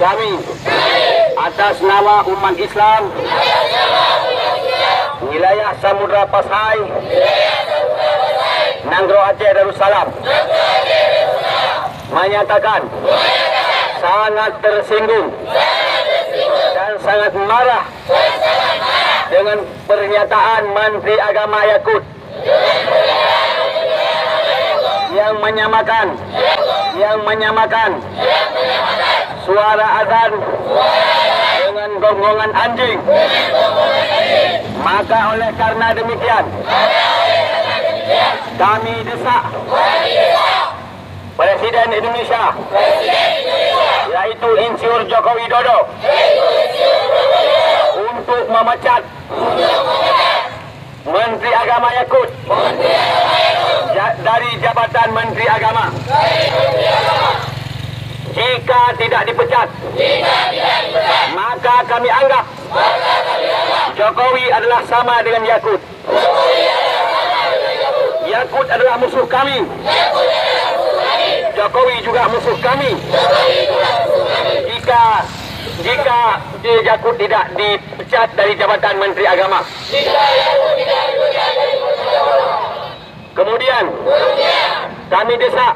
Kami atas nama umat Islam wilayah Samudra Pasai, Nanggro Aceh Darussalam menyatakan sangat tersinggung dan sangat marah dengan pernyataan Menteri Agama Yakut yang menyamakan suara azan dengan gonggongan anjing. Maka oleh karena demikian kami desak Presiden Indonesia yaitu Insinyur Joko Widodo untuk memecat Menteri Agama Yakut dari jabatan Menteri Agama. Jika tidak dipecat, maka kami anggap Jokowi adalah sama dengan Yakut. Yakut adalah musuh kami. Jokowi juga musuh kami. Jika Yakut tidak dipecat dari jabatan Menteri Agama. Kemudian kami desak